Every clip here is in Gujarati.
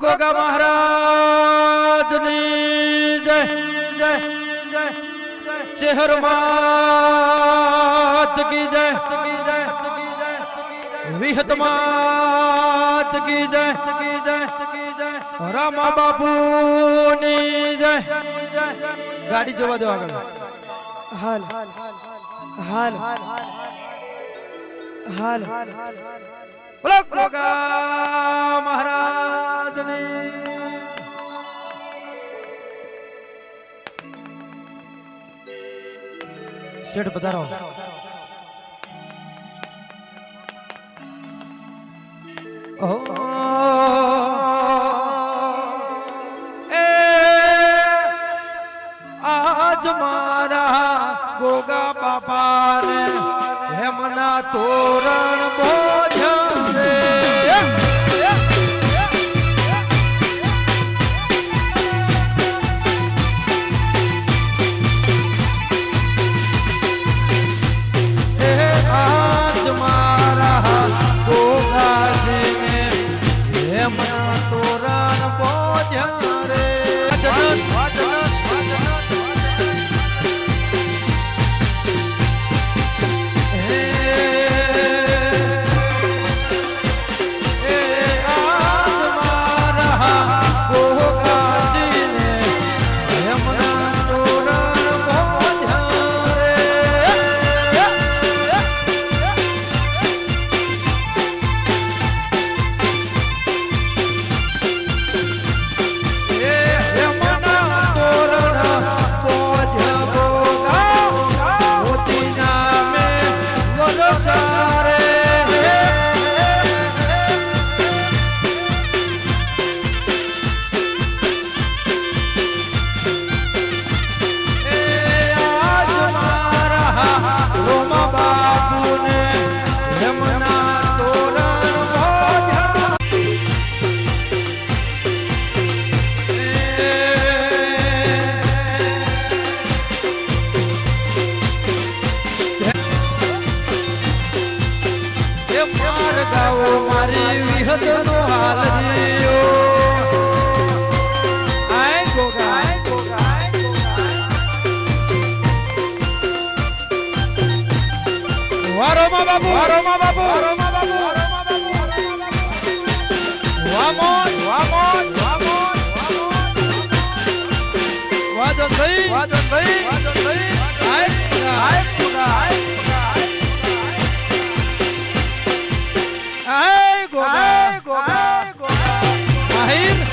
गोगा महाराज जय जय जय चेहर मात की जय विहत मात की जय रामा बापू नी जय गाड़ी जोवा दो आगे हाल हाल हाल बोलो गोगा महाराज ने सेठ बता रहा हूं आज मारा गोगा बाबा ने हेमना तोरण बोझ रे आज मारा गोगा जी ने हेमना तोरण बोझ रे मारी विहत नो हाल जियो आए गोगा वारो मा बाबू वामोन वाजन भाई आए गोगा माहिर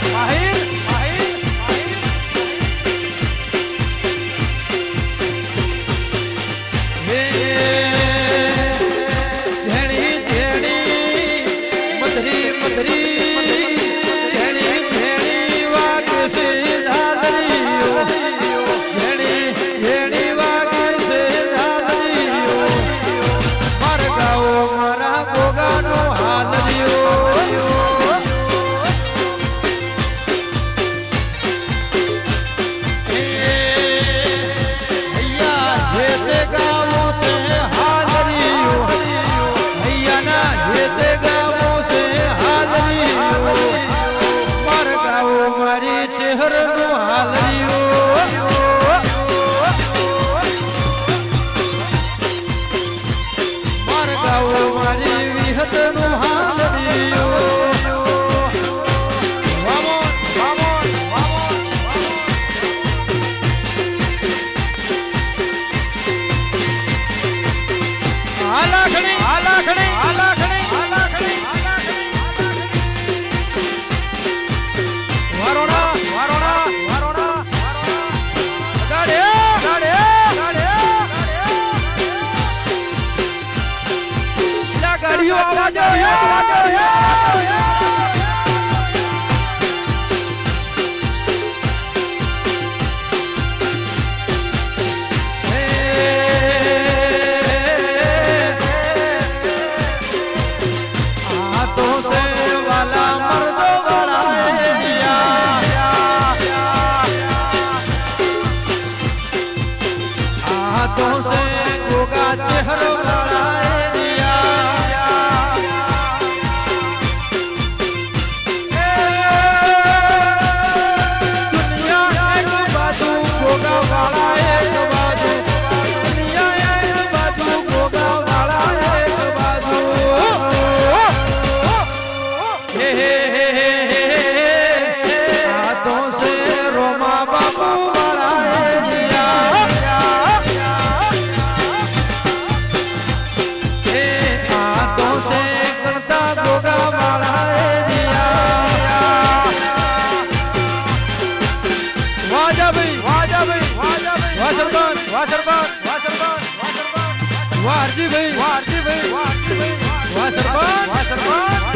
વાજા ભાઈ વાહ સરપંચ વાહ સરપંચ વાહ સરપંચ વાહ સરપંચ વાહ હરજીભાઈ વાહ હરજીભાઈ વાહ હરજીભાઈ વાહ સરપંચ વાહ સરપંચ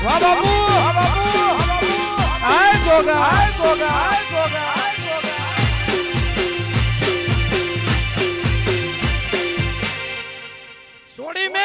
વાહ બાપુ આય ગોગા આય ગોગા આય ગોગા સોડી મે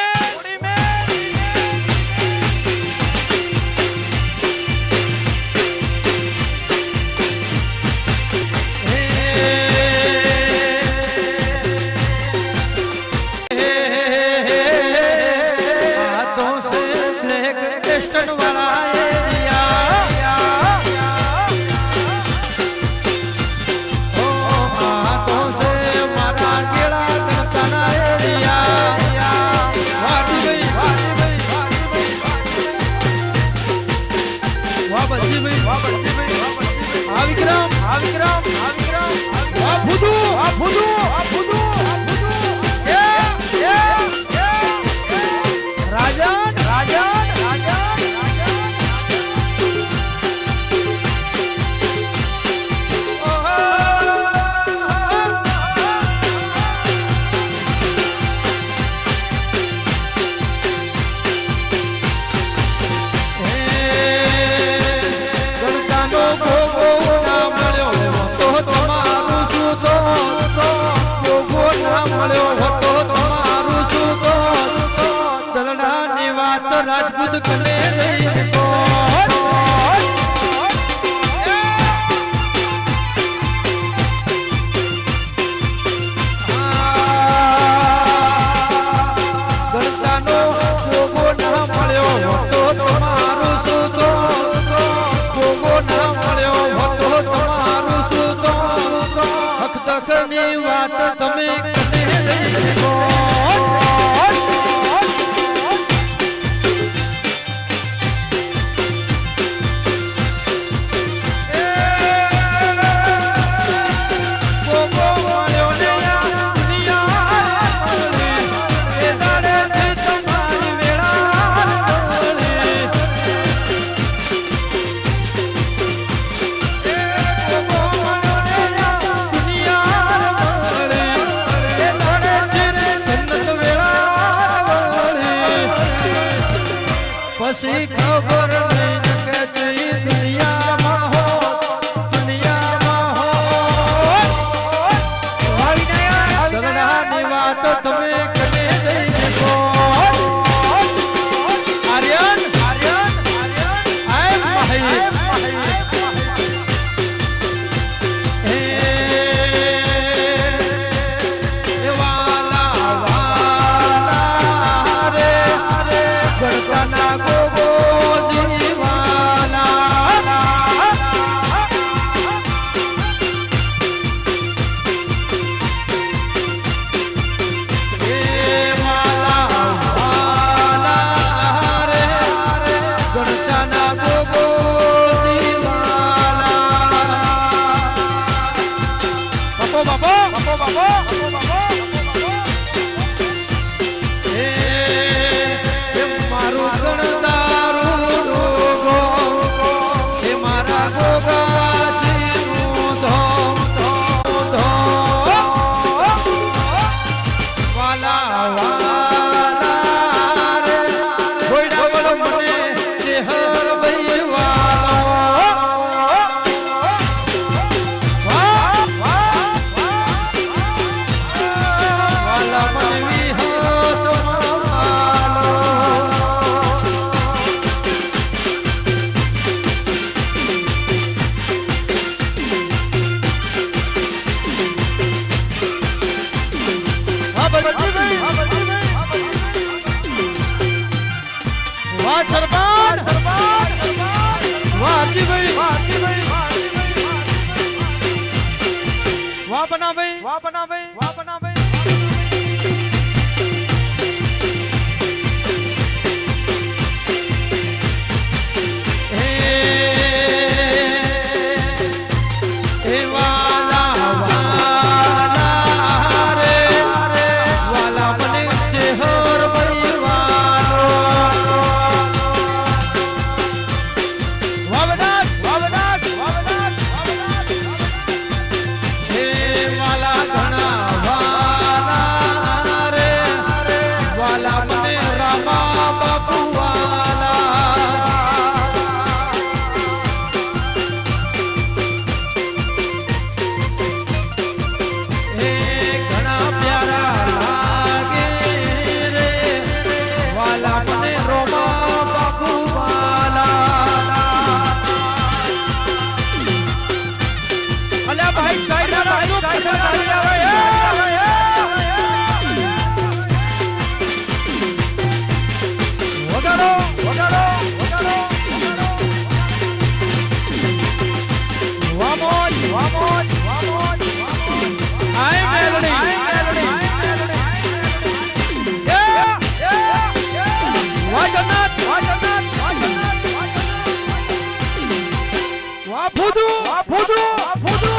રાજપૂત કને લઈને ગણતાનો ભોગો ના મળ્યો હતો તમારું શું તો ભોગો ના મળ્યો હતો તમારું શું તો હક દખની વાત તમે કને લઈને પછી ખબર નહીં કે દુનિયામાં હો ઝઘડાની વાત તમે કને લઈને કહો આર્યન આય ભાઈ વાહ બનાવે ભાઈ સાઈડ નું પસંદ આવી આવે વગાડો વગાડો વગાડો વામોજ વામોજ વામોજ આઈ મેલડી વાહ જન્નત વાહ જન્નત વાહ જન્નત વાહ ફૂદુ વાહ ફૂદુ વાહ ફૂદુ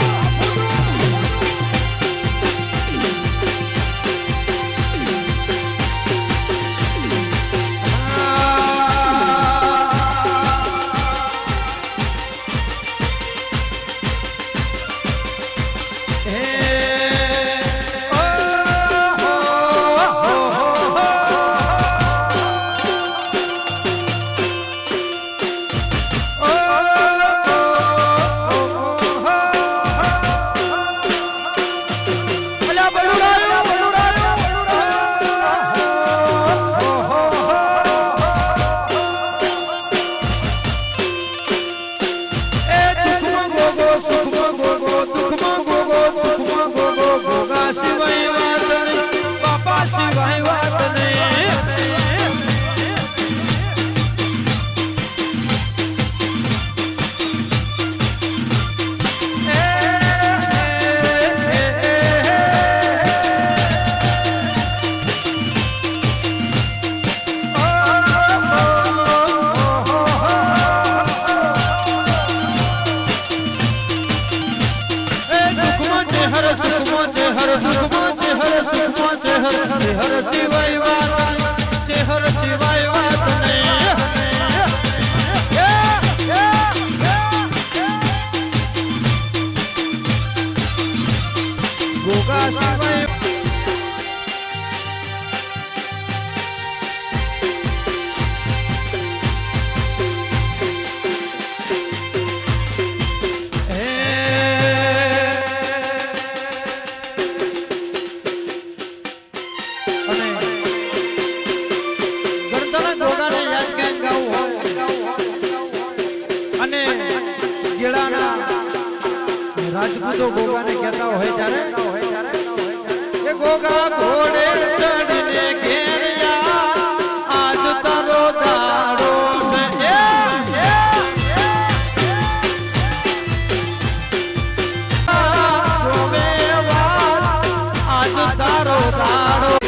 રાજપૂતો ગોગાને કહેતા હોય ત્યારે એ ગોગા ઘોડે ચડીને ઘેર આજ તારો દાડો આજ તારો દાડો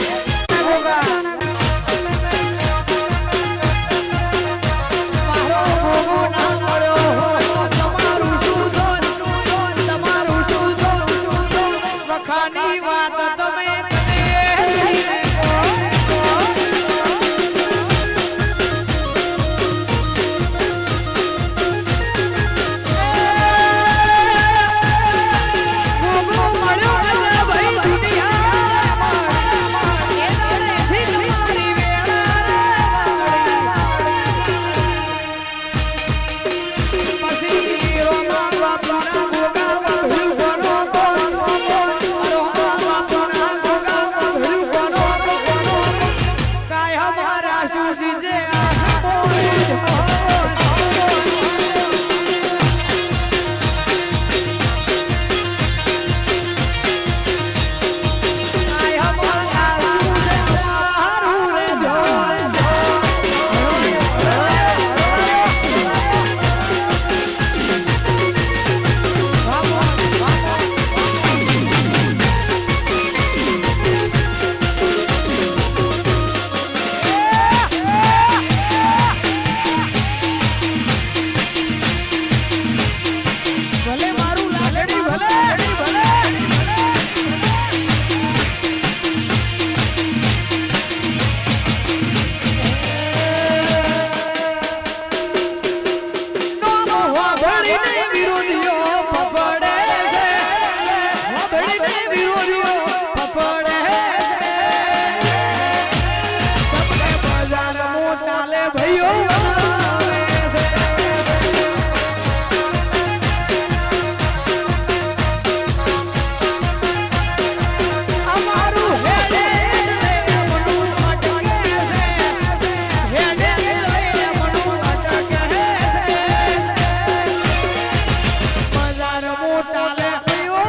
ચાલે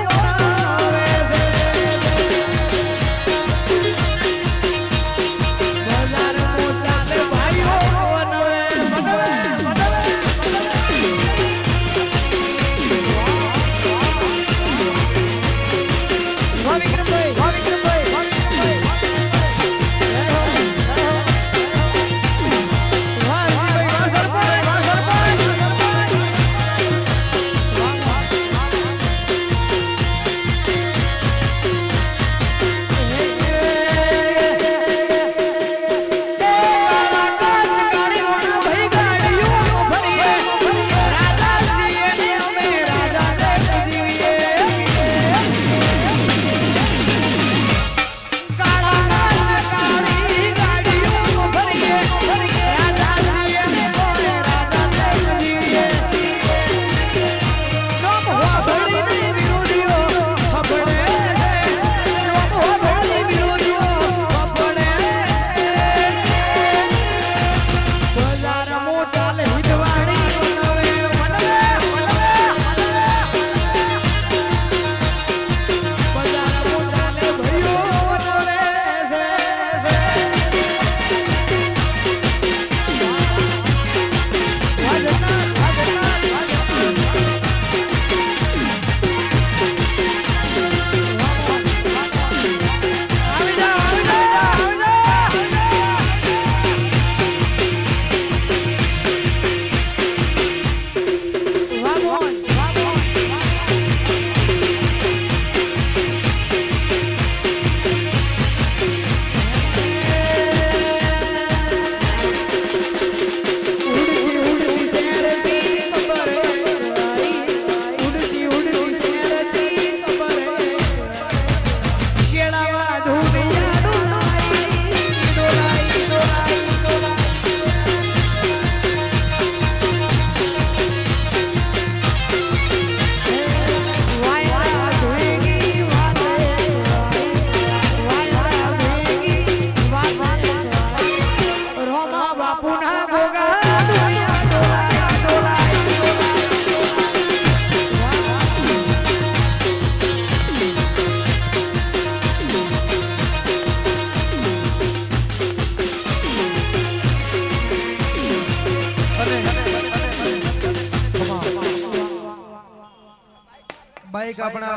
આપણા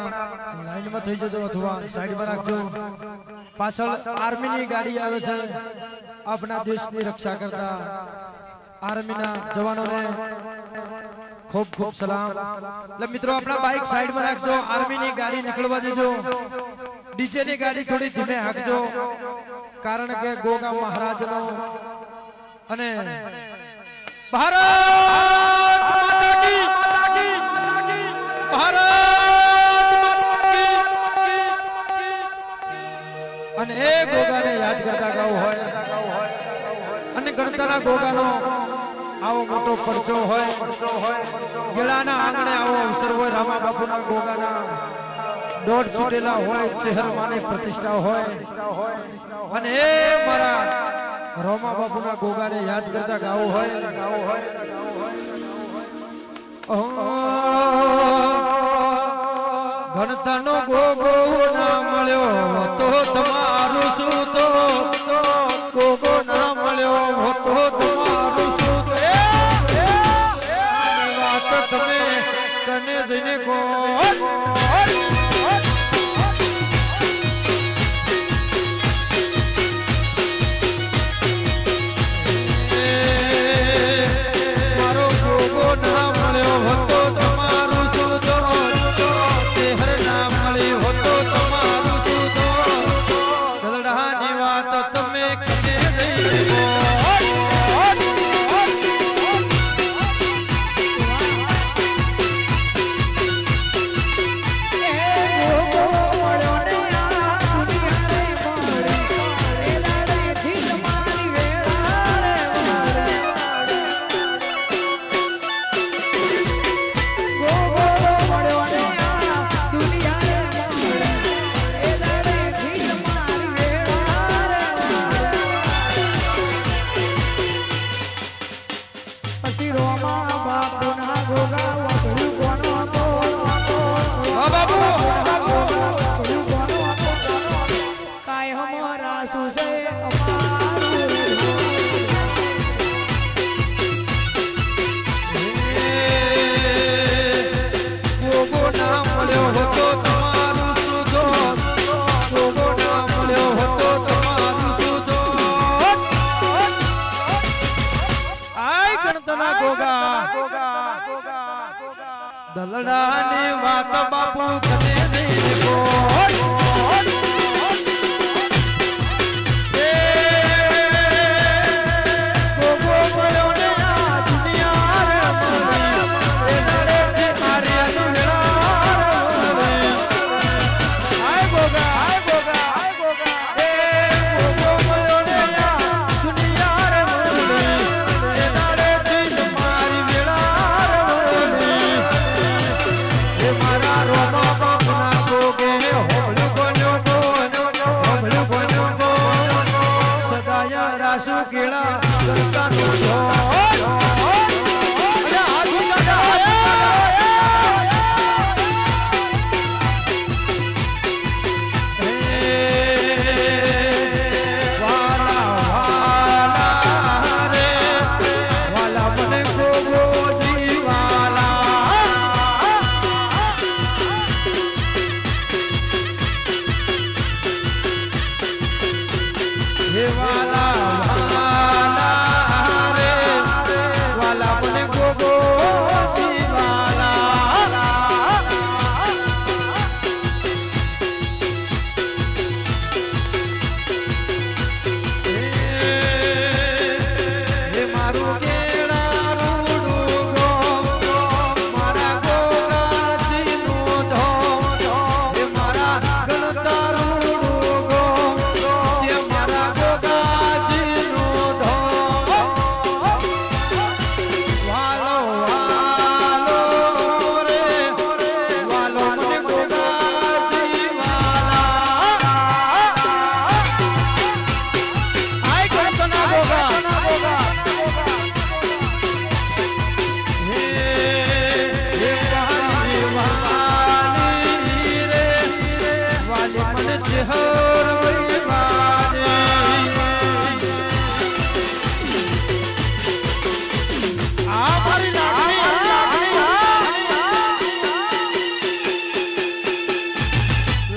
લાઈનમાં થઈ જજો અથવા સાઈડમાં રાખજો પાછળ આર્મીની ગાડી આવે છે આપણા દેશની રક્ષા કરતા આર્મીના જવાનોને ખૂબ ખૂબ સલામ એટલે મિત્રો આપણા બાઇક સાઈડમાં રાખજો આર્મીની ગાડી નીકળવા દેજો ડીજે ની ગાડી થોડી ધીમે હાંકજો કારણ કે ગોગા મહારાજનો અને ભારત માતા કી ભારત અને એ ગોગાને યાદ કરતા ગાવું હોય અને ગણતાના ગોગાનો આવો મોટો પરચો હોય ગેળાના આંગણે આવો અવસર હોય રામા બાપુના ગોગાના દોઢ છૂટેલા હોય શહેરમાંની પ્રતિષ્ઠા હોય અને એ મારા રામા બાપુના ગોગાને યાદ કરતા ગાવું હોય ગણતાનો ગોગો ના મળ્યો તો તમારું શું તો ગોગો ના મળ્યો તો તમારું શું વાત તમે કને જઈને કહો મારો ગોગો ના મળ્યો હતો તમારું શું તો શહેર ના મળી હતો તમારું શું તો ગલડાની વાત તમે કને જઈને કહો દલડાની વાત બાપુ કને નહીં બોલ ગોગો મળ્યો ને આ દુનિયા રે એ નરેથી મારી અનુમેળા આય ગોગા એ ગોગો મળ્યો ને આ દુનિયા રે એ નરેથી મારી વેળા મારા રોમા બાપના ગોગે હોબળું ગોનો સદાય રાસુ કેળા કરતાનો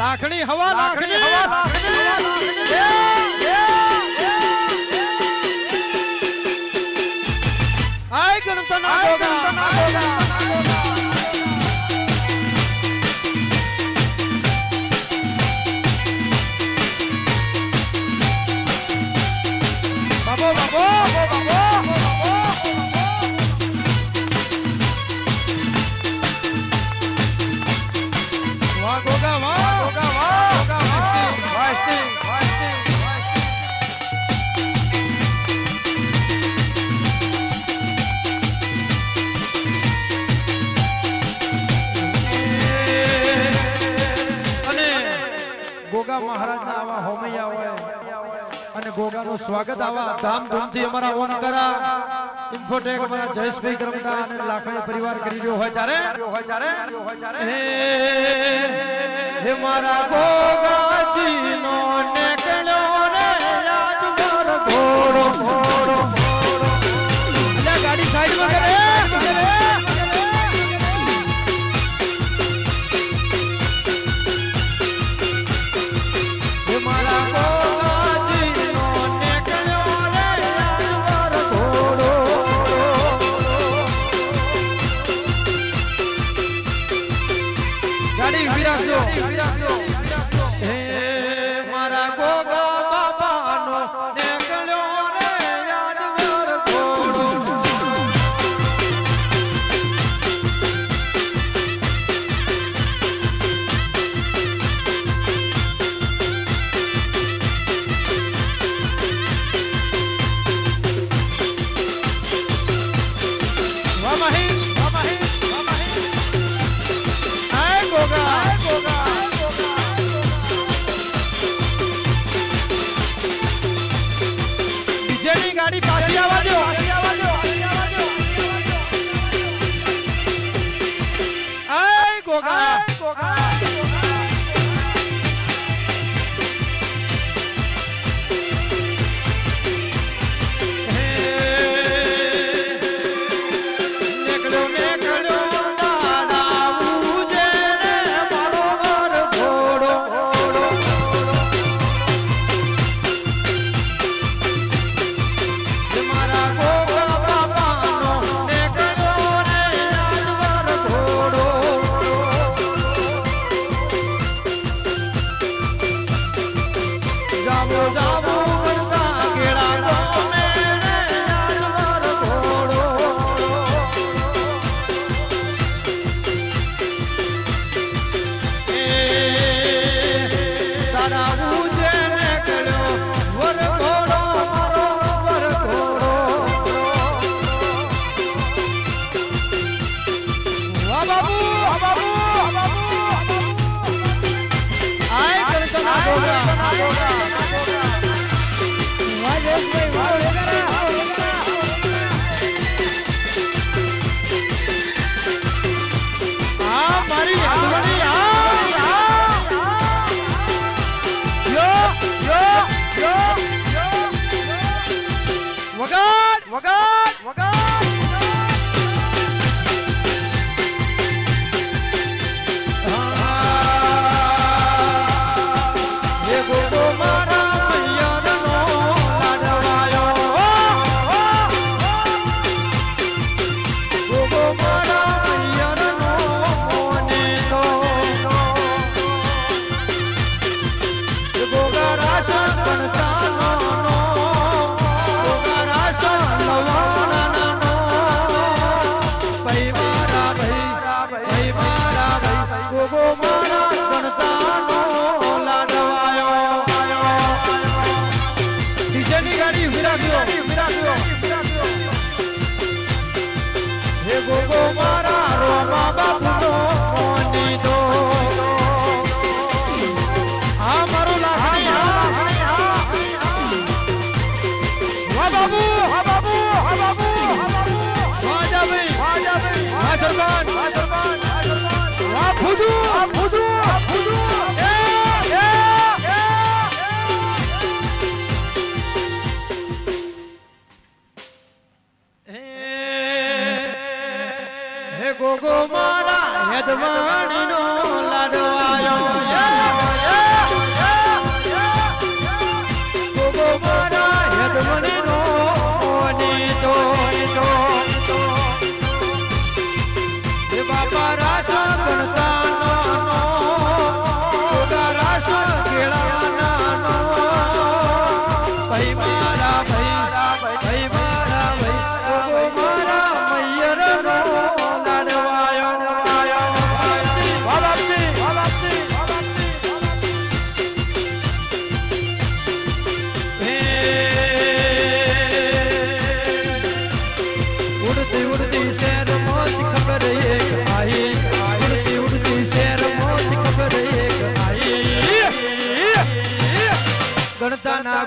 લાખણી હવા લાખણી આય ગણતના ગોગા गोगा महाराज ना आवा होमैया होय અને ગોગાનું સ્વાગત આવા ધામધૂમથી અમારા ઓન કરા ઇન્ફોટેક માં જયેશભાઈ કરમટા અને લાખણી પરિવાર કરી રહ્યો હોય ત્યારે હે મારા ગોગાજી નો નેકળ્યો રે આજ મારો ઘોડો લે ગાડી સાઈડ માં કરે गाड़ी पाछी आवा दो आय गोगा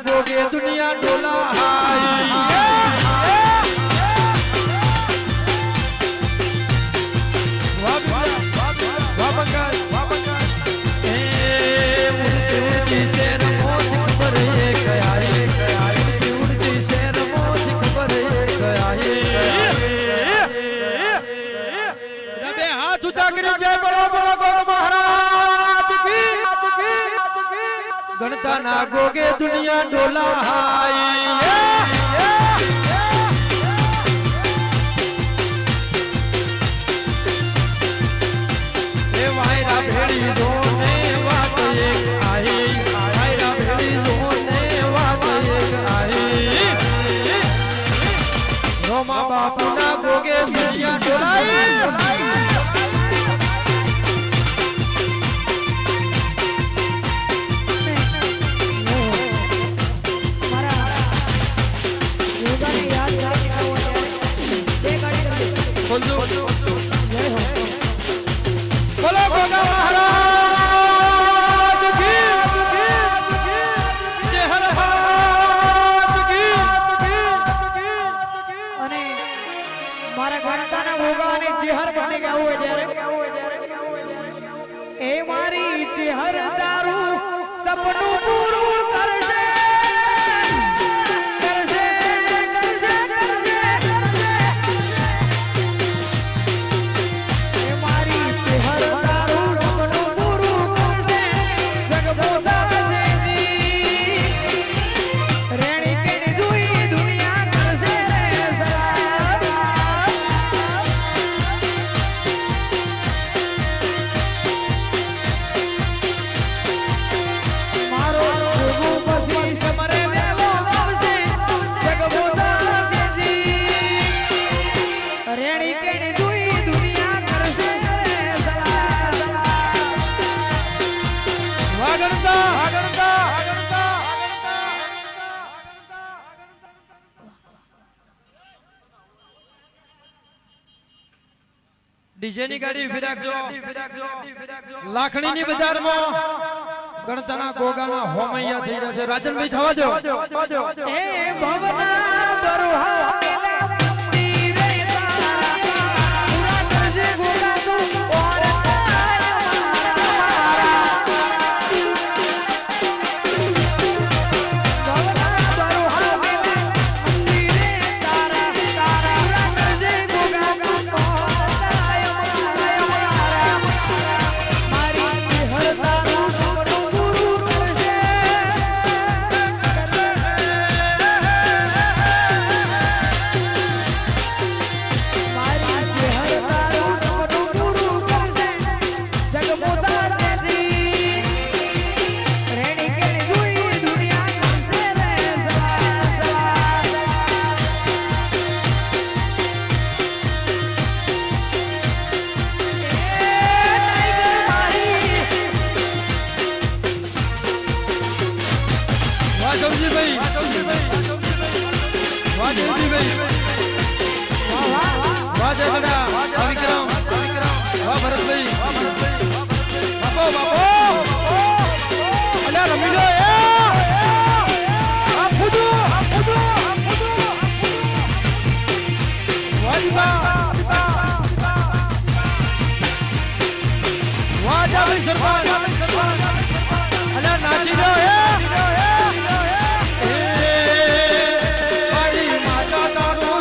गोगे दुनिया डोला गणता ना गोगे दुनिया डोला वायरा भेड़ी दोने बात एक आई वायरा भेड़ी दोने बात एक आई रोमा बापू ना गोगे दुनिया डोला बोलो गोगा महाराज की जय हर हाथ की અને મારા ગણતાના ભોગાને ચેહર બની ગયા હોય જ્યારે એ મારી ચેહર દારૂ સપનું પૂરું કરશે डीजे नी गाड़ी फिराकजो लाखणी नी बाजार में गणताना गोगाना होमैया થઈ રહ્યા છે રાજન ભાઈ થવા દો એ ભવના બરુહા माता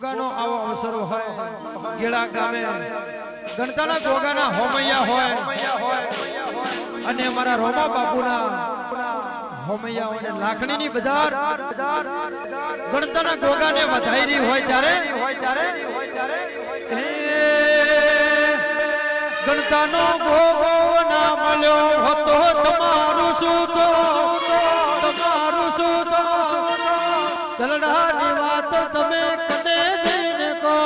ગોગાનો આવો અવસર હોય ગેડા ગામે ગણતાના ગોગાના હોમૈયા હોય અને અમારા રોમા બાપુના હોમૈયા હોય લાખણીની બજાર ગણતાના ગોગાને વધાયરી હોય ત્યારે ગણતાનો ગોગો ના મળ્યો હતો તમારું શું તો દલડાની વાત તમે કદે જઈને કહો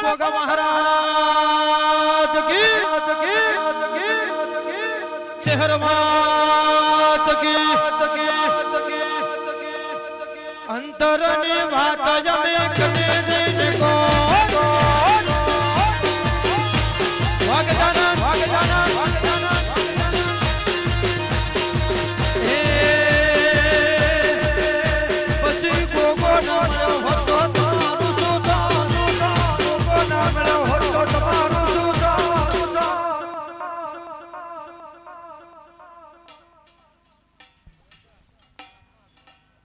ગોગા મહારાજ કી શહેર માત કી અંતરની વાત જમે કને જઈને કો વાગદાના એ પછી ગોગો ના હતો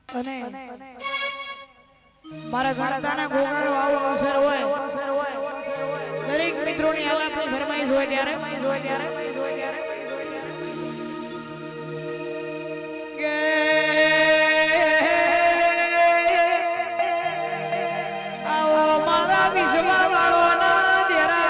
અને મારા ગણતાના ગોગાનો આવો અવસર હોય દરેક મિત્રોની આલાપની ફરમાઈશ હોય ત્યારે કે આવો મારા વિશ્વા વાળોના દેરા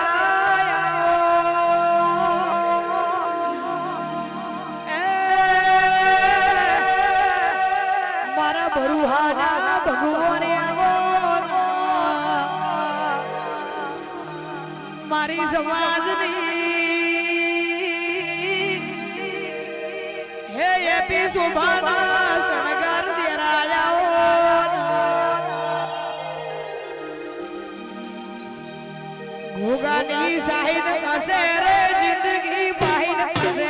મારા બરુહાના ભગવાને આવો મારી સમાજની હે એપી શોભાના શણગાર દેરાયા ગોગાની સાહિદ પાસે રે જિંદગી પાહિન પાસે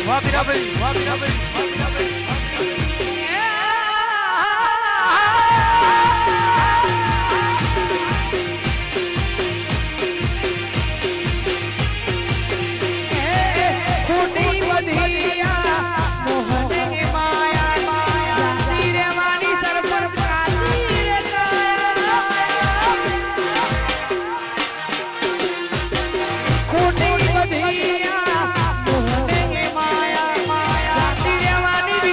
વાહ મીરાભાઈ વાહ મીરાભાઈ વાહ મીરાભાઈ માયા માયા જાતી રહેવાની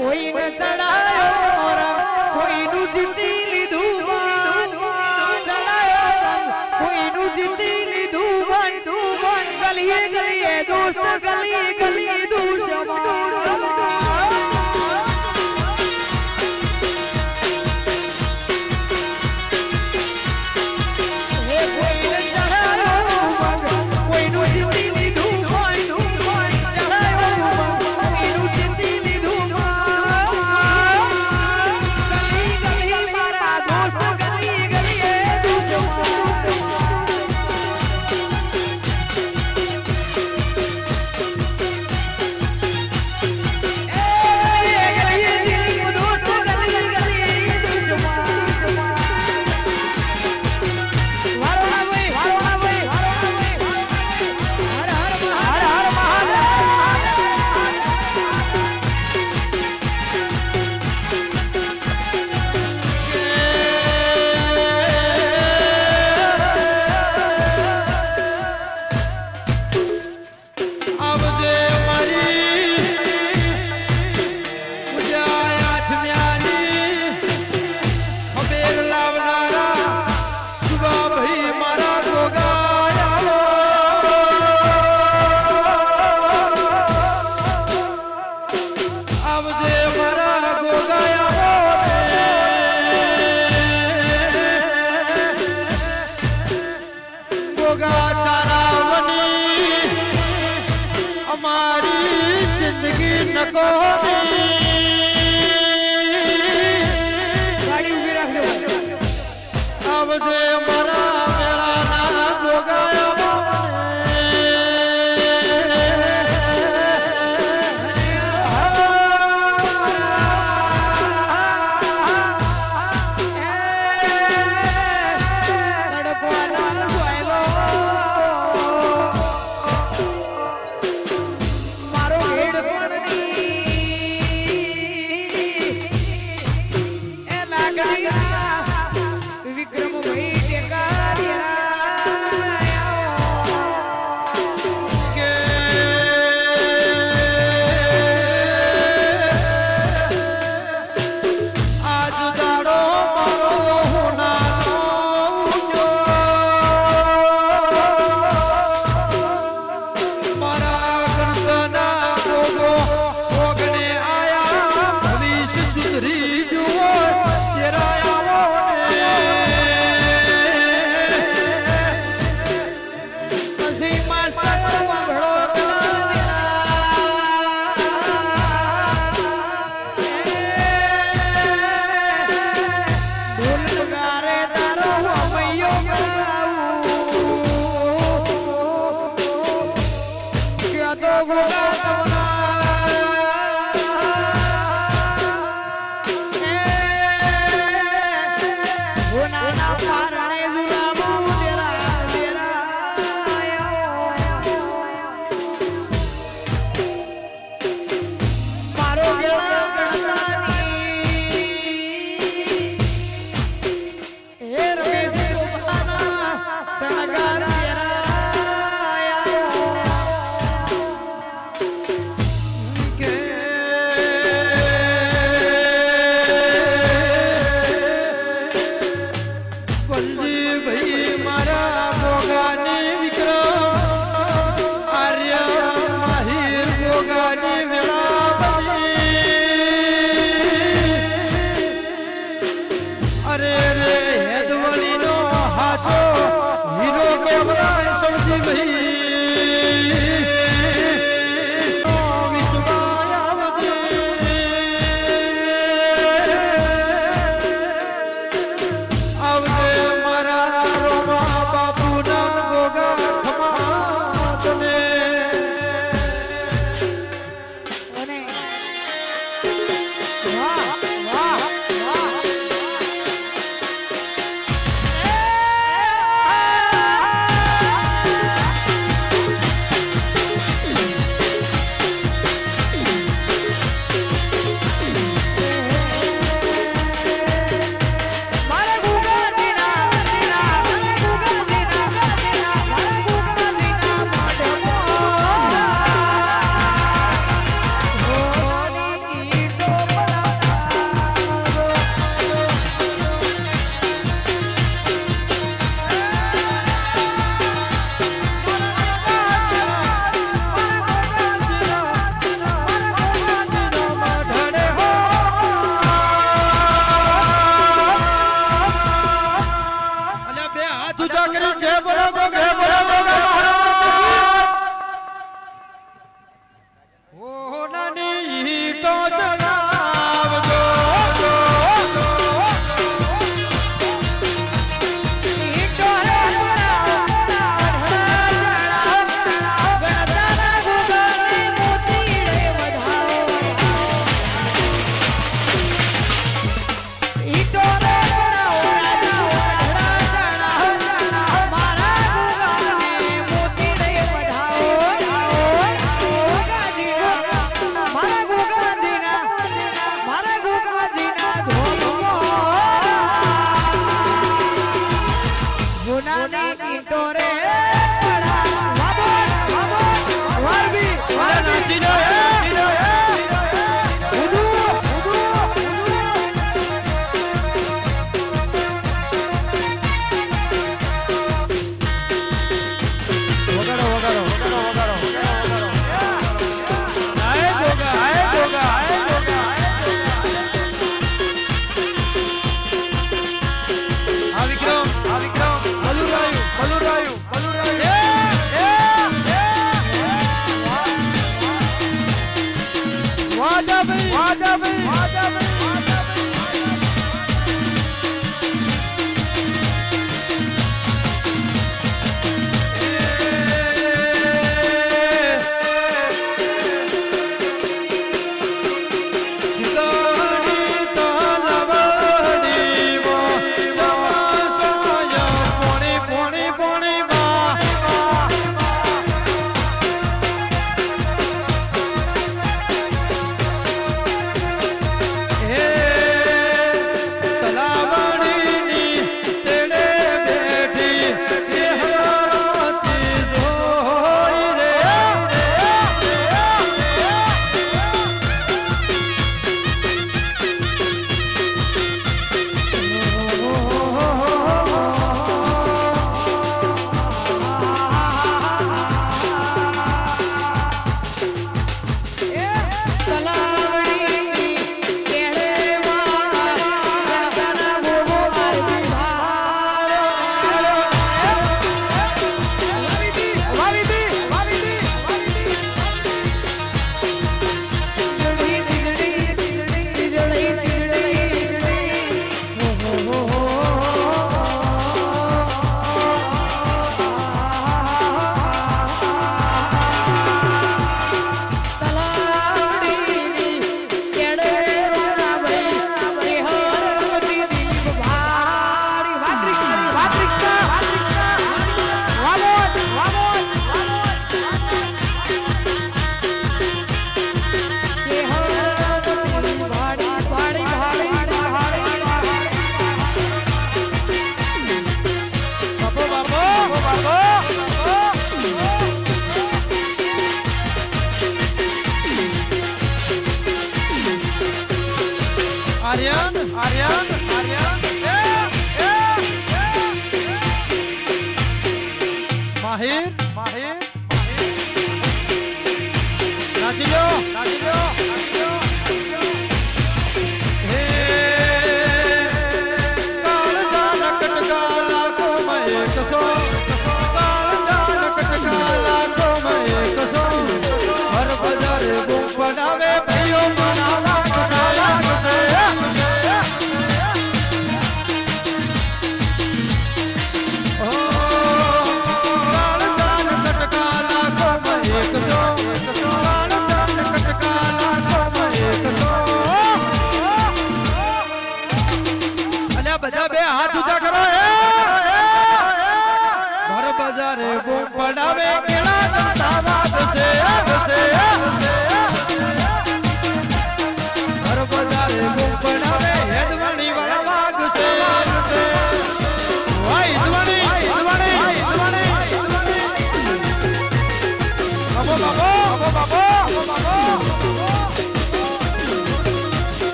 કોઈને ચડાયો રંગ કોઈનું જીતી લીધું મન ચડાયો રંગ કોઈનું જીતી લીધું મન ગલીએ ગલીએ દોસ્ત ગલી ગલી દુશ્મન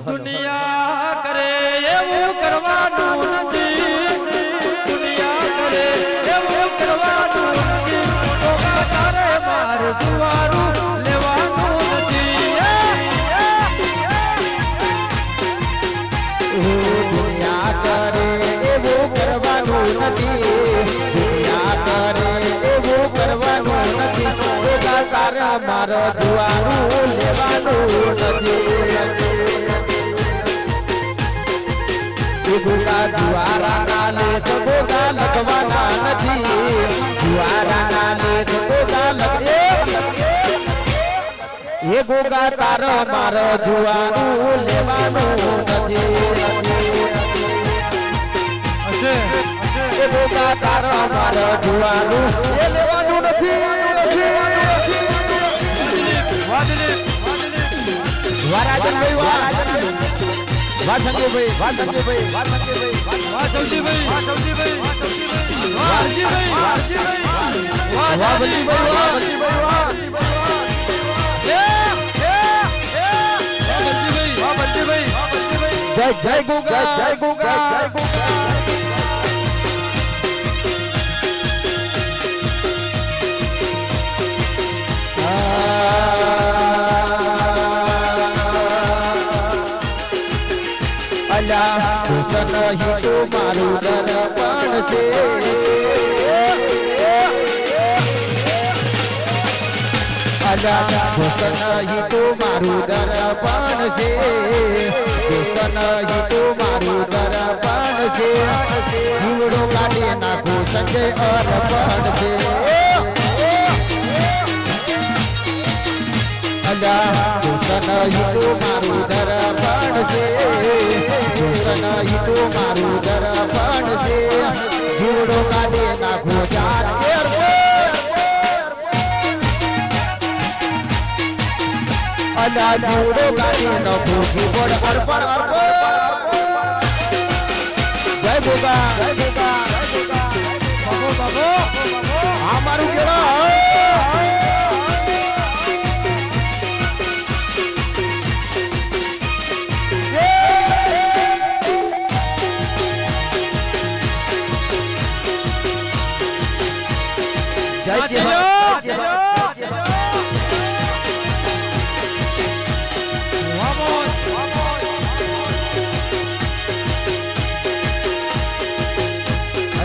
दुनिया करे एवं करवानु નથી दुनिया करे एवं करवानु નથી તો તારે માર દુવારું લેવાનું નથી દુનિયા કરે એવું કરવાનું નથી દુનિયા કરે એવું કરવાનું નથી તો તારે માર દુવારું લેવાનું નથી ગુલા દ્વારા નાલે લેખ ગોગા લખવાના નથી જુવારાના લેખ ગોગા લખે એ ગોગા તાર માર જુવાનું લેવાનું નથી એ ગોગા તાર માર જુવાનું એ લેવાનું નથી વારાજનભાઈ વાહ સંજયભાઈ વાહ સંજયભાઈ વાહ સંજયભાઈ વાહ સંજયભાઈ વાહ સંજયભાઈ વાહ સંજયભાઈ વાહ જય જય ગોગા જય ગોગા જય ગોગા દોસ્ત નહીં તો મારું દર્પણ છે અલા દોસ્ત નહીં તો મારું દર્પણ છે દોસ્ત નહીં તો મારું દર્પણ છે જીવડો કાઢી નાખો સંજય અર્પણ છે અલા દોસ્ત નહીં તો મારું દર્પણ છે દોસ્ત નહીં તો મારું દર્પણ છે જીવડો કાઢી નાખો જાન અલા જીવડો કાઢી નાખો જીવડ અર્પણ અર્પણ જય ગોગા જય ગોગા બાબો બાબો આ મારું કેળા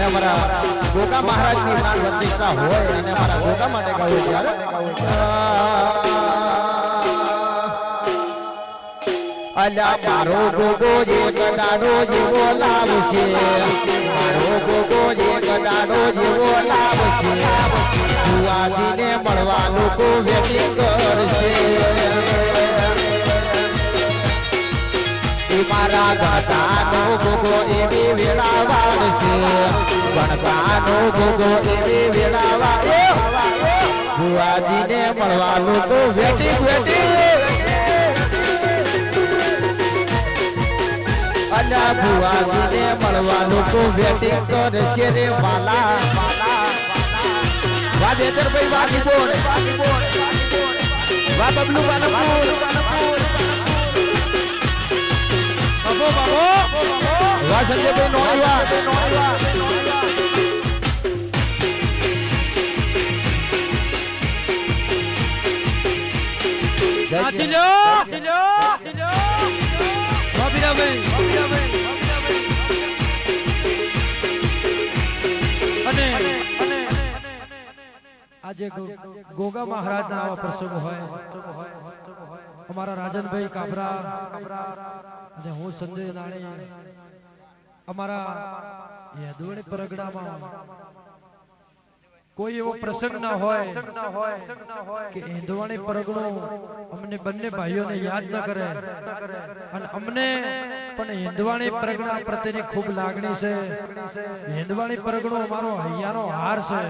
અમારા ગોગા મહારાજની પ્રાણ પ્રતિષ્ઠા હોય અને અમારા ગોગા માટે ગાવું ત્યારે અલ્યા મારો ગોગો એક દાડો જેવો લાવશે મારો ગોગો એક દાડો જેવો લાવશે ભુવાજીને મળવા લોકો વેટિંગ કરશે મારા ગાતાનો ગોગો એવી વેળા વાળશે ગણપાનો ગોગો એવી વેળા વાળે ભુવાજીને મળવા લોકો વેટિંગ વેટિંગ અલ્યા ભુવાજીને મળવા લોકો વેટિંગ કરશે રે માલા વાહ દેતરભાઈ વાગી બોલ વાહ બબલુ બાલકપુર બાબો બાબો વાહ સંજયભાઈ નોળિયા આજે ગોગા મહારાજ ના આવા પ્રસંગ હોય અમારા રાજનભાઈ કાબરા અને હું સંજય નાણી અમારા યદવણી પરગડામાં કોઈ એવો પ્રસંગ ના હોય કે હિંદવાણી પરગણો અમને બંને ભાઈઓને યાદ ન કરે અને અમને પણ હિંદવાણી પરગણા પ્રત્યેની ખૂબ લાગણી છે હિંદવાણી પરગણો અમારો હૈયાનો હાર છે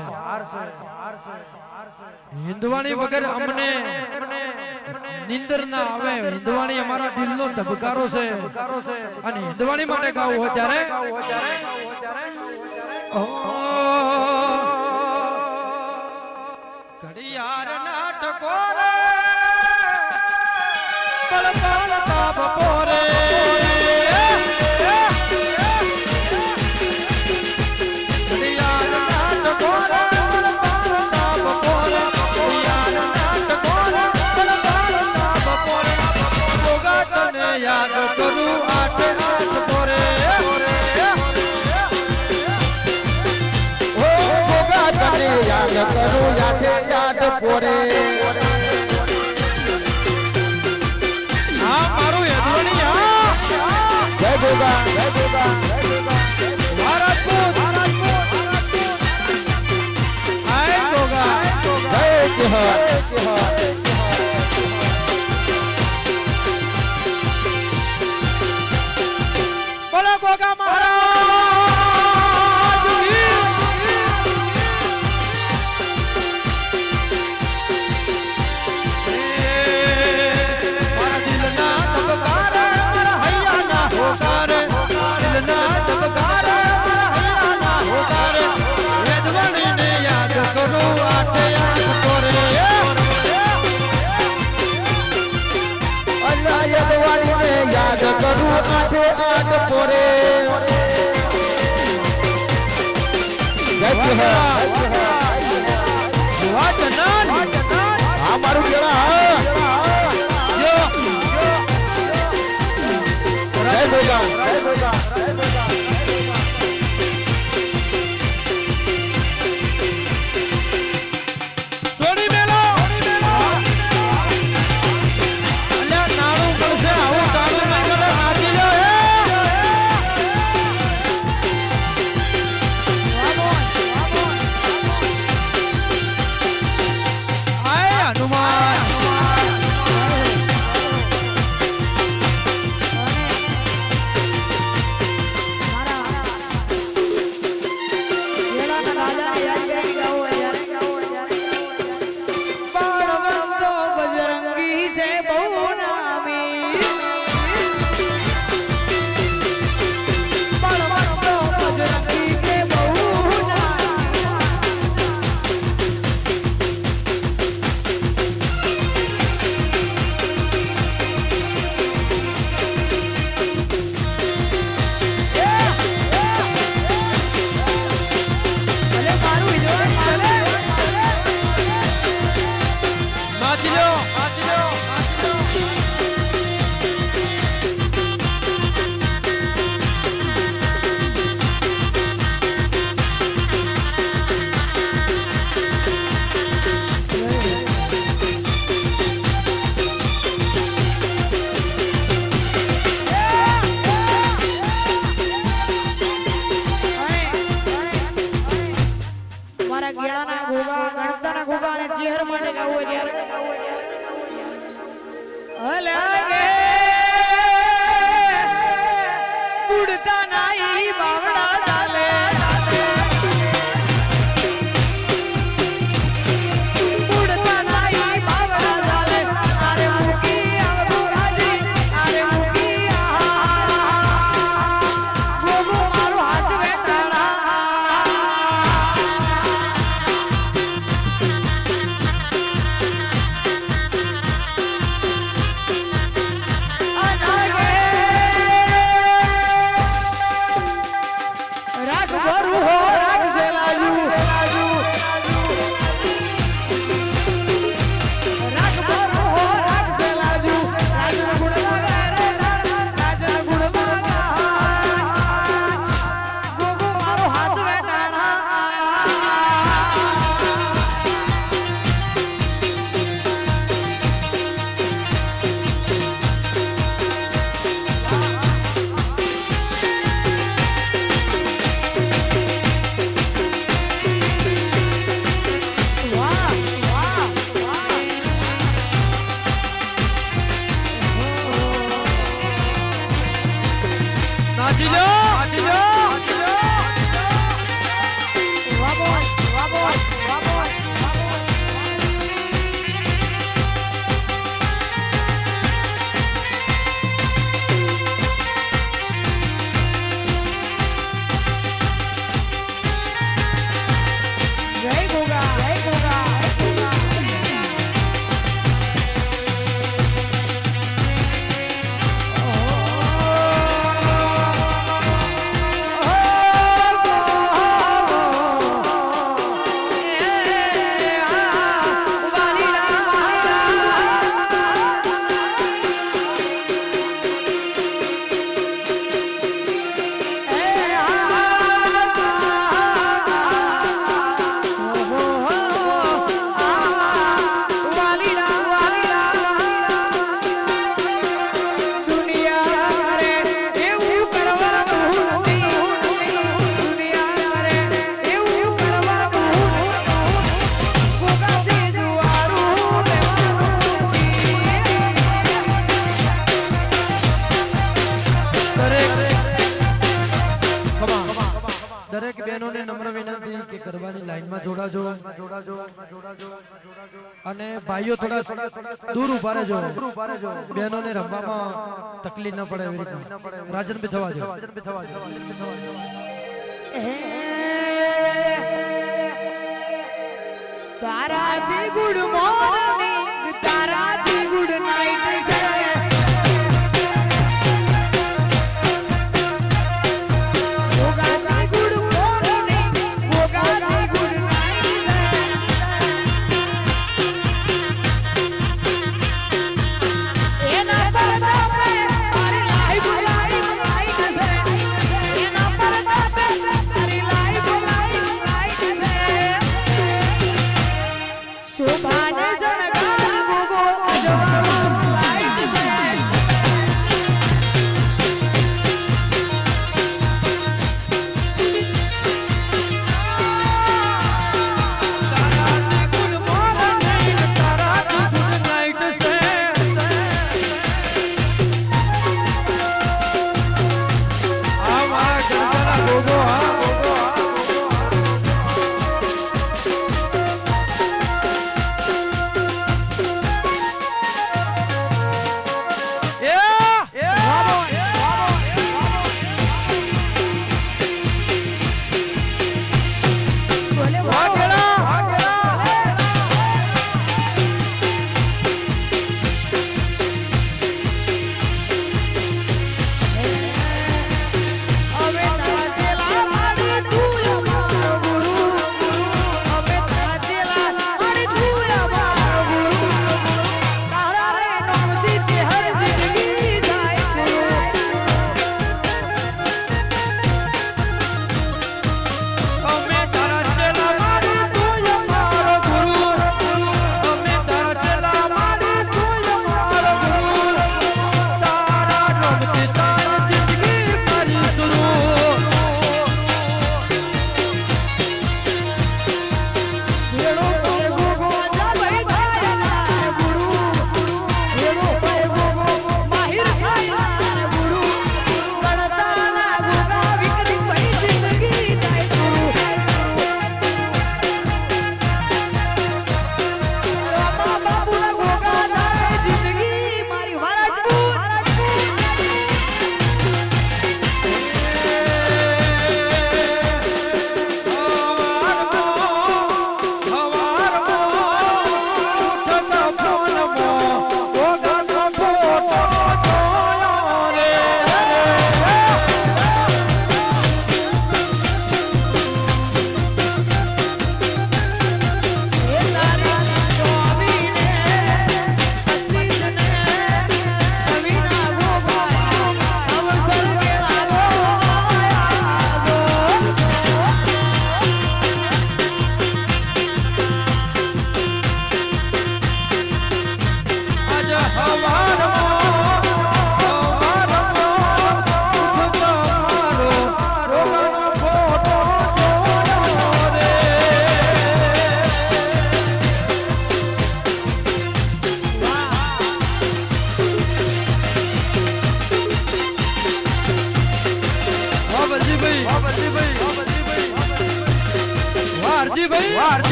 હિંદવાણી વગર અમને નિંદર ના આવે હિંદવાણી અમારા દિલનો ધબકારો છે અને હિંદવાણી માટે ગાવું હોય ત્યારે ઘડિયાળ નાટકો રે પળ પળ તાપ પોરે ઘડિયાળ નાટકો રે પળ પળ તાપ પોરે ઘડિયાળ નાટકો રે પળ પળ તાપ પોરે ગોગા તને યાદ કરું આઠે આઠ પોરે ઓ ગોગા તને યાદ કરું યાઠે યાદ પોરે આ મારું યદવણી હા જય ગોગા જય ગોગા ભારતપુર બોલો ગોગા મહારાજ મારા દિલના ધબકાર મારા હૈયાના હોકાર દિલના ધબકાર મારા હૈયાના હોકાર વેદવણીને યાદ કરું આઠે આઠ કોરે અલ્લાહ યદવાણીને યાદ કરું આઠે આઠ પોરે જય મારું કેળા જય ભગવાન સોની મેલો અલ્યા નાણું મળશે આવું નાણું ના મળે નાચી લો આય હનુમાન ઉડતા નાઈ બાવડા ચાલે ઉડતા નાઈ બાવડા ચાલે આરે મુકી આવતું રાજી આરે મુકી ગોગો મારો હાથ વેતાળા લાઈનમાં જોડાજો અને ભાઈઓ થોડા દૂર ઉભા રહેજો બહેનોને રમવામાં તકલીફ ન પડે એવી રીતે રાજનભાઈ થવા જો તારાથી ગુડ મોર્નિંગ તારાથી ગુડ નાઈટ છે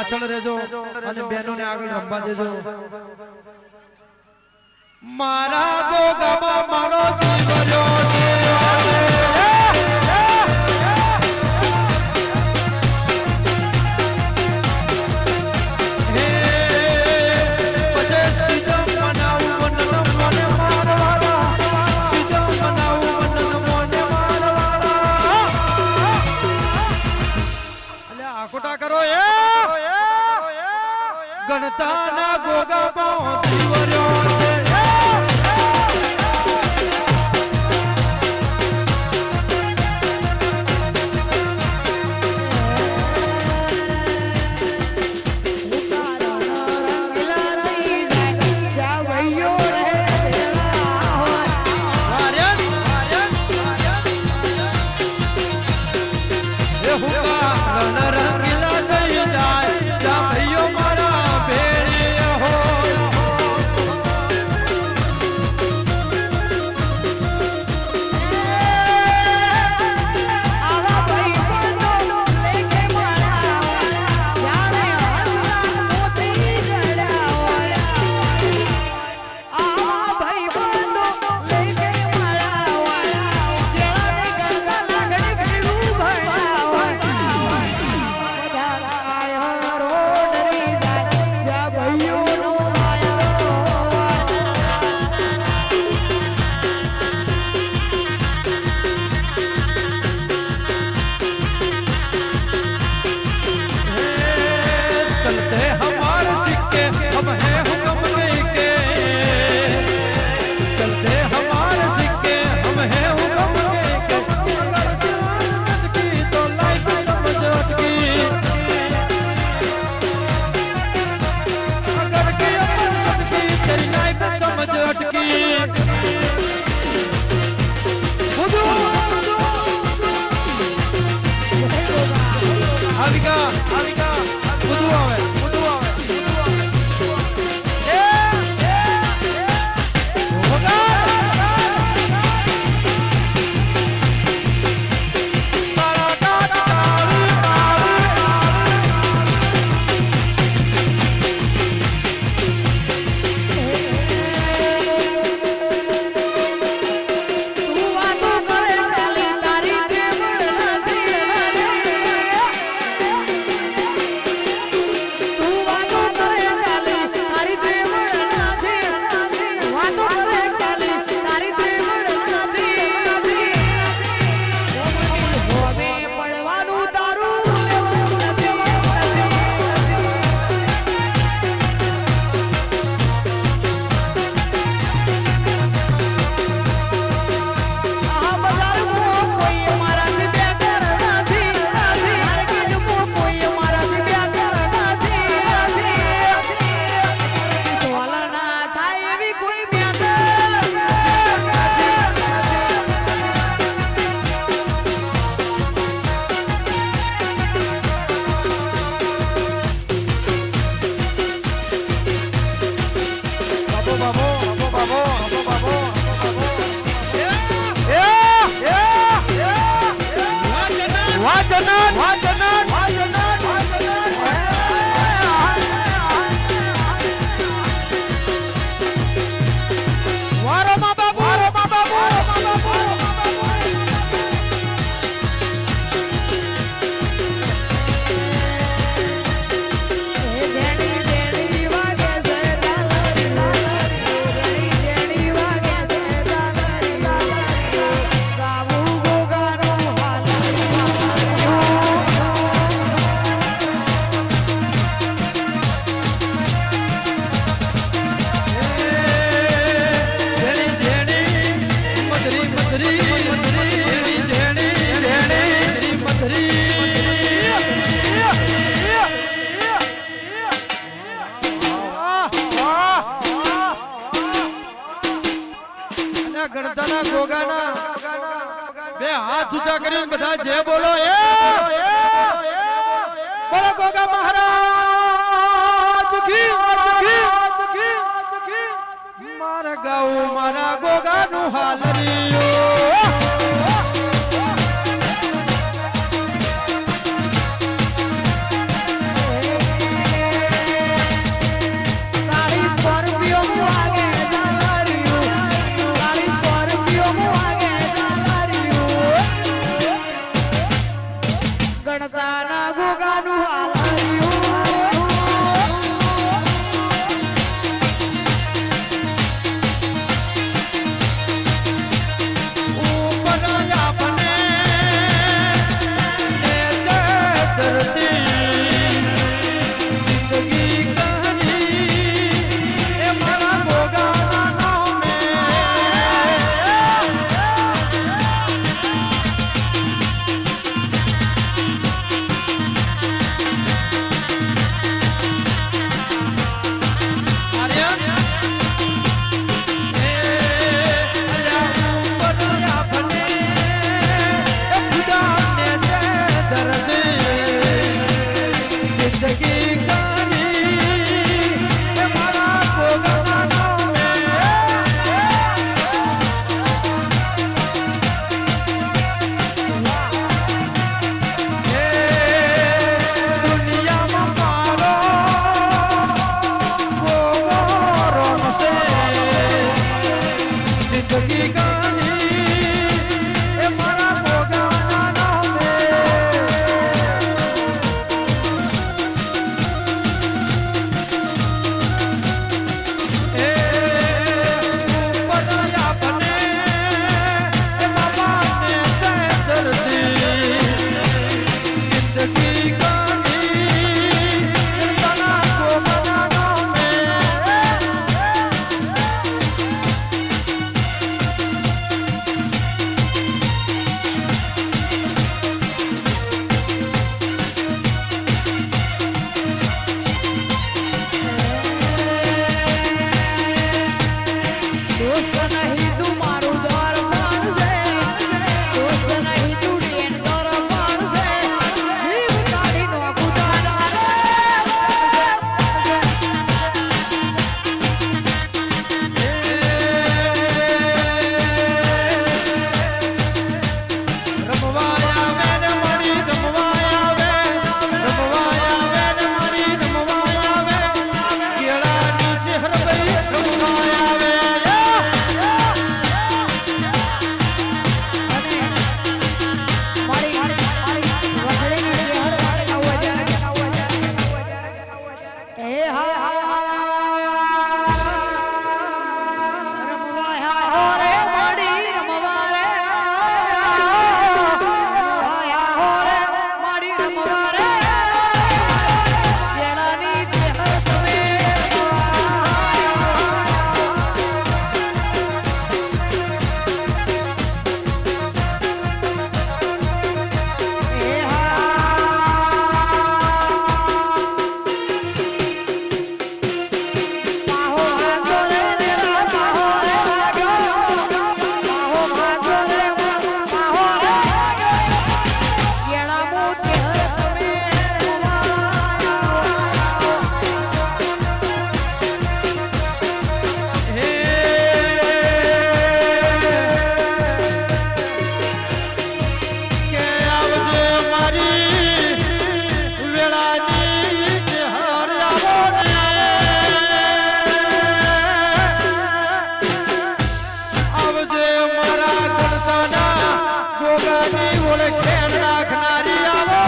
પાછળ રહેજો અને બહેનોને આગળ રમવા દેજો. મારા ગોગામાં મારો જીવ રહ્યો છે. ગણતાના ગોગામાં જીવ રહ્યો છે. ગણતાના ગોગાના બે હાથ ઊંચા કરીને બધા જે બોલો એ બોલો ગોગા મહારાજ કી મારા ગાઉ મારા ગોગાનું હાલરિયો દાદાની ઓળે ખેડ નાખનારી આવો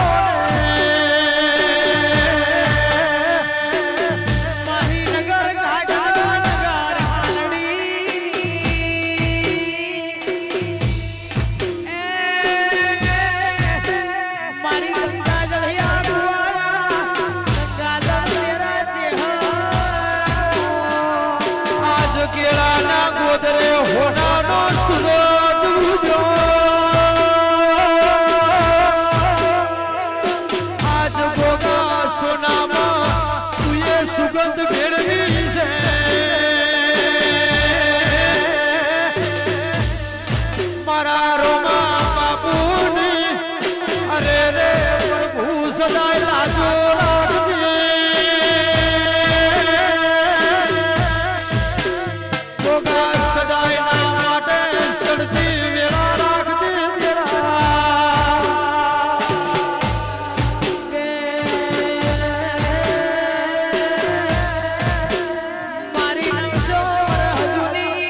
મારી નગર ઘાટના નગર હાલડી મારી ગંગા જળિયા ગુવારા ગંગા જળિયા ચેહરા આજ કેળાના ગોદરે હોનાનો સુરજ ઉગ્યો આજ ગોગા સોનામાં તુએ સુગંધ ભેળવી છે મારા રોમા બાપુની અરે રે પ્રભુ સદાય લાજો રાખજે ગોગા સદાય ના માટે ચડતી વેળા રાખજે મારી નજર હજુની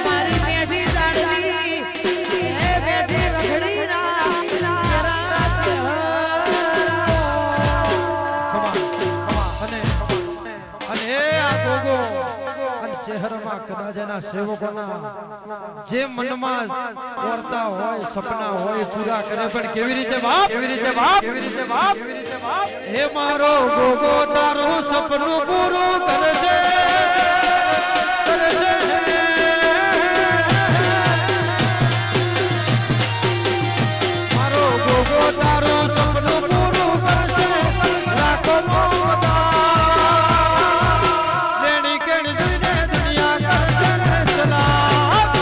મારી મેઠી સાડલી એ બેઠી વખડી ના અને આ ગોગો અને ચહેરામાં કદાચ એના સેવકોના જે મનમાં ઓરતા હોય સપના હોય પૂરા કરે પણ કેવી રીતે બાપ હે મારો ગોગો તારું સપનું પૂરું કરશે મારો ગોગો તારું સપનું પૂરું કરશે લાખો લેણી કેણી જોઈને દુનિયા કરશે સલામ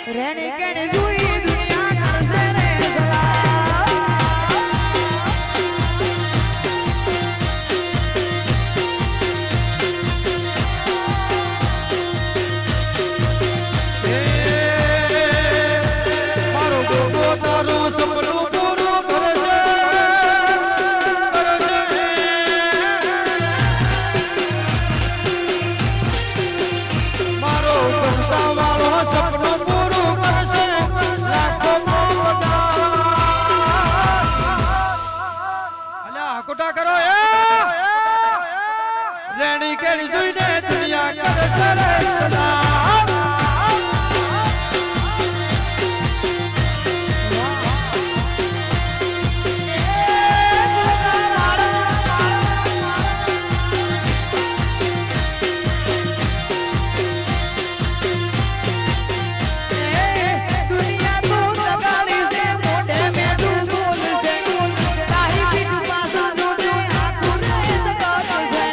રેણી કેણી જોઈ દુનિયા કરશે રે મારો ગોગો તારું સપનું પૂરું કરશે મારો કરતા વાળો સપનું પૂરું કરશે લાખો અલ્યા આકોટા કરો રેણી કેણી જોઈને દુનિયા કરશે રે સલામ દુનિયા તો તગાડી છે મોઢે મેઠું બોલશે તારી પીઠ પાછળ જોજે આખું રે તગાડશે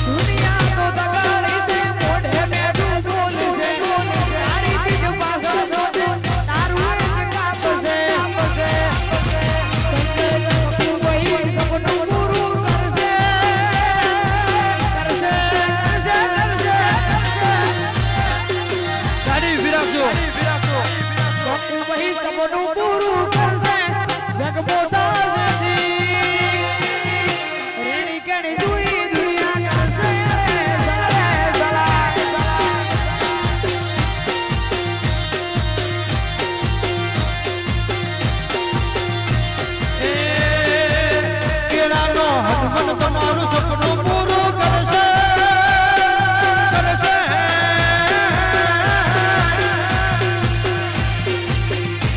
દુનિયા તો તગાડી છે મોઢે મેઠું બોલશે તારી પીઠ પાછળ જોજે તારું એ કાપશે તું વહી સપનું પૂરું કરશે ગાડી વિરાજો બાપુ વહી સપનું પૂરું કરશે જગ પોતાશે રેણી કેણી જોઈ દુનિયા કરશે કેળાનો હનુમાન તમારું સપનું પૂરું કરશે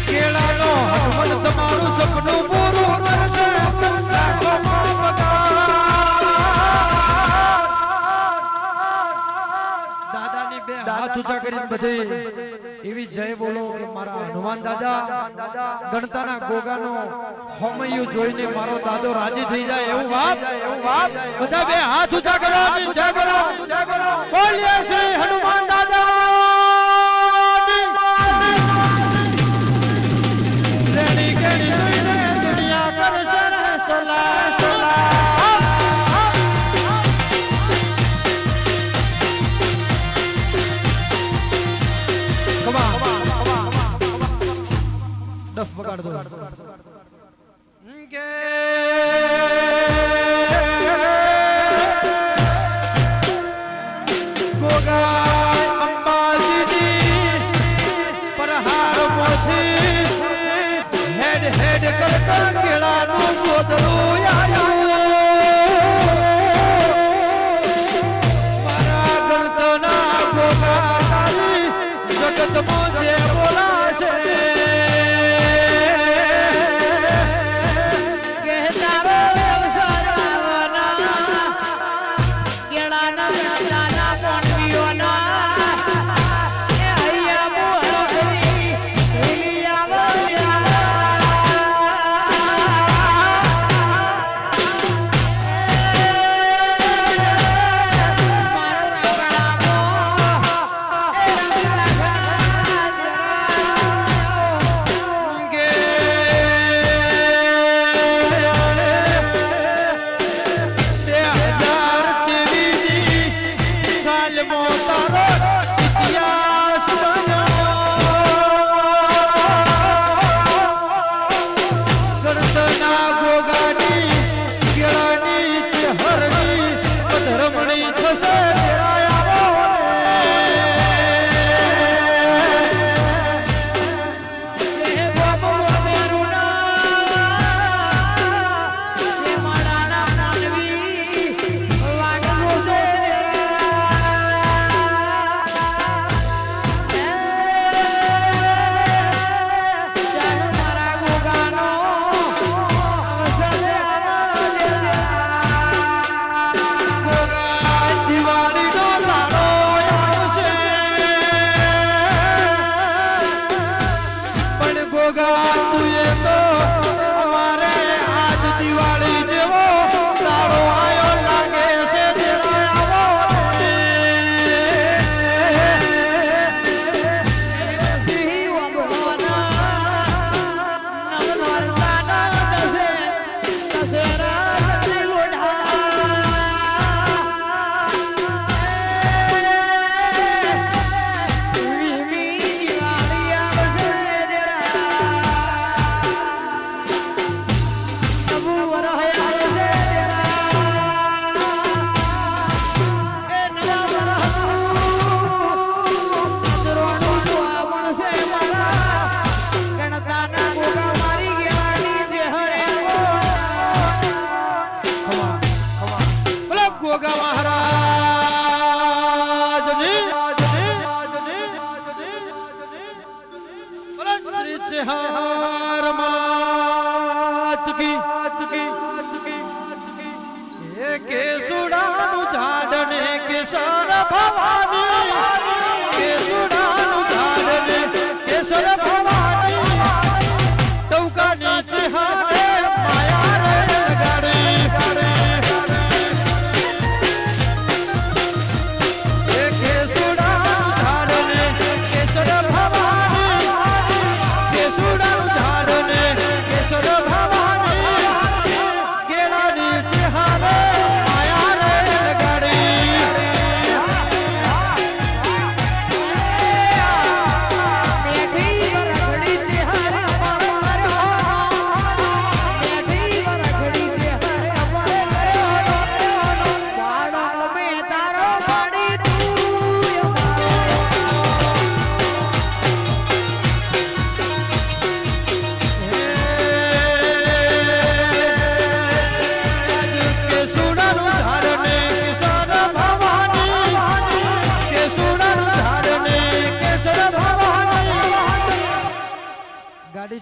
કેળાનો હનુમાન તમારું સપનું પૂરું કરશે લાખો દાદાની બે હાથ ઊંચા કરીને બધી એવી જય બોલો કે મારા હનુમાન દાદા ગણતાના ગોગાનો હોમૈયું જોઈને મારો દાદો રાજી થઈ જાય એવું વાત બધા બે હાથ ઊંચા કરો અને જય બોલો બોલીએ શ્રી હનુમાન દાદા રેડી કે ડફ વગાડ દો કે ગોગા અંબાજીની પરહાર મોથી હેડ હેડ કરતા કેળાનું ગોદડું આવ્યું મારા ગણતના ગોગા તારી જગતમાં જે બોલાશે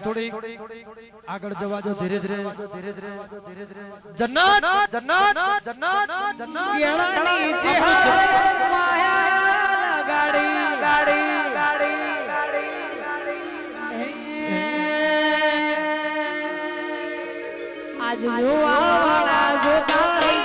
થોડી આગળ જવા દો ધીરે ધીરે જન્નત જન્નત જન્નત જન્નત કેળાની છે માયા ગાડી ગાડી ગાડી આજ જોવાળા જોતા રહી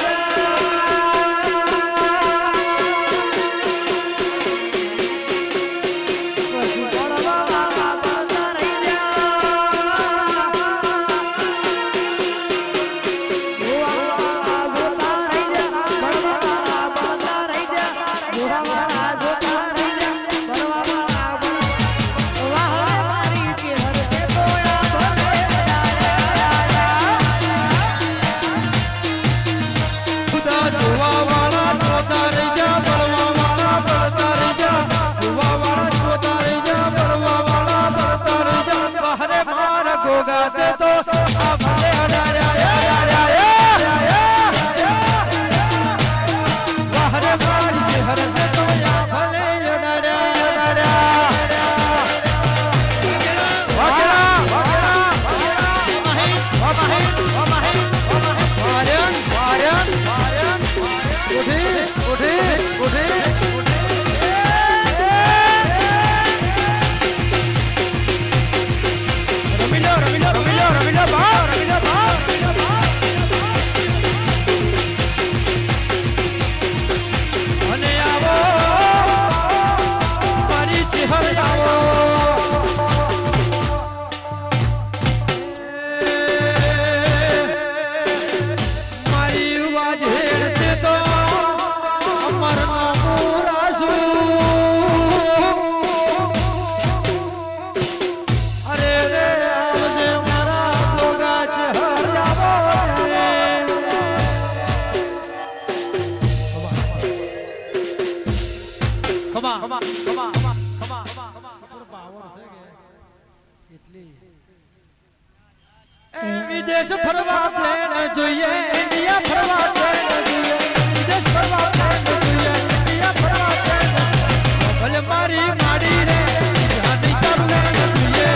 ભોગાતે તો આ ભલે અડાડ્યા વાહરે મારી હરતે તો આ ભલે વિદેશ ફરવા પ્લેન જોઈએ ઇન્ડિયા ફરવા પ્લેન જોઈએ વિદેશ ફરવા પ્લેન જોઈએ ઇન્ડિયા ફરવા પ્લેન ભલે મારી માડી રે જાની કરું જોઈએ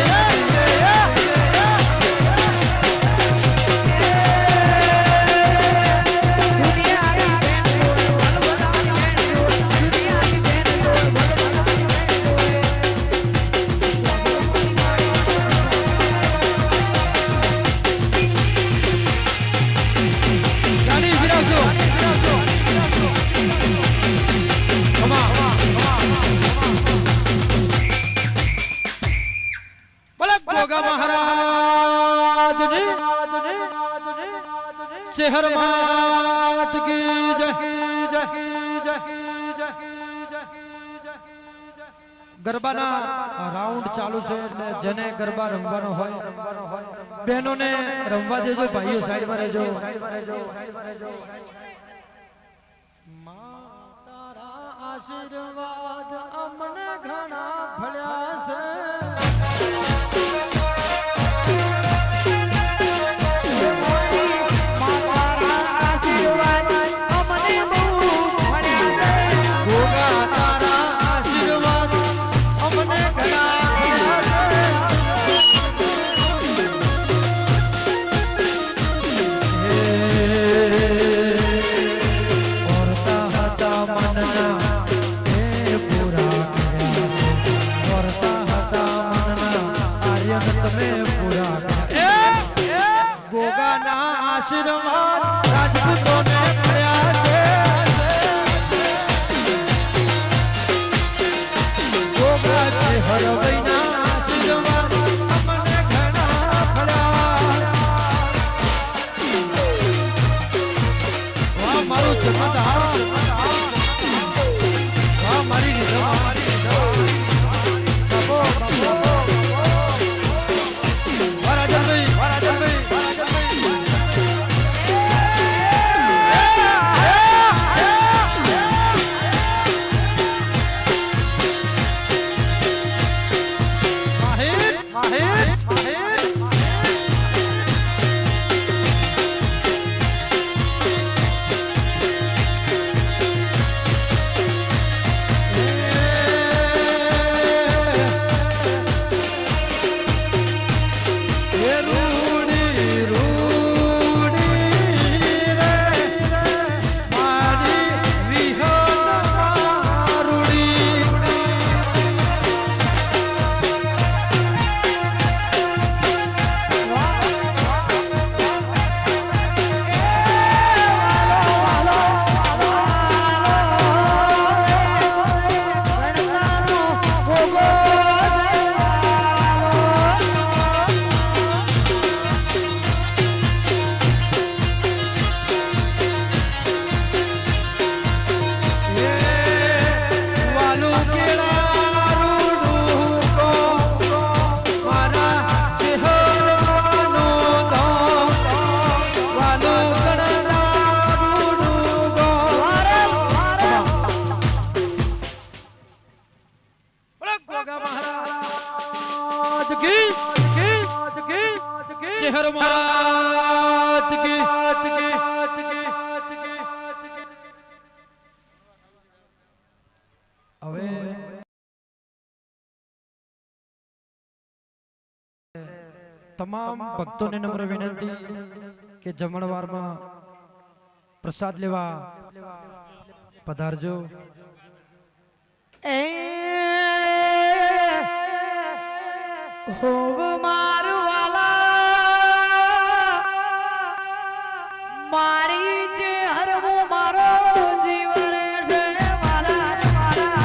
शहर मात की गरबाना राउंड चालू છે એટલે જેને ગરબા રમવાનો હોય બહેનોને રમવા દેજો ભાઈઓ સાઈડ માં રહેજો તારા આશીર્વાદ અમને ઘણા ભળ્યા છે આશીર્વાદ રાજપૂતોને મળ્યા છે ગોગા છે હરવૈના આશીર્વાદ અમને ઘણા મળ્યા વાહ મારું જન્મદાર વાહ મારી રીધા શહેર માત કી હવે તમામ ભક્તોને નમ્ર વિનંતી કે જમણવારમાં પ્રસાદ લેવા પધારજો. એ હોવ મારવાલા મારી જે હરવો મારો જીવન છે વાલા વાલા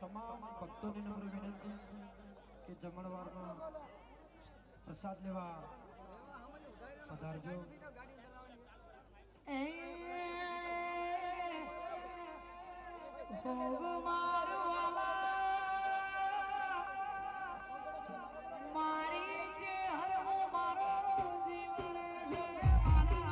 તમામ ભક્તોને નમ્ર વિનંતી કે જમણવારમાં પ્રસાદ લેવા પધારજો. એ હોવ મારવાલા મારી જે હરવો મારો જીવન છે વાલા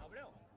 સાંભળ્યો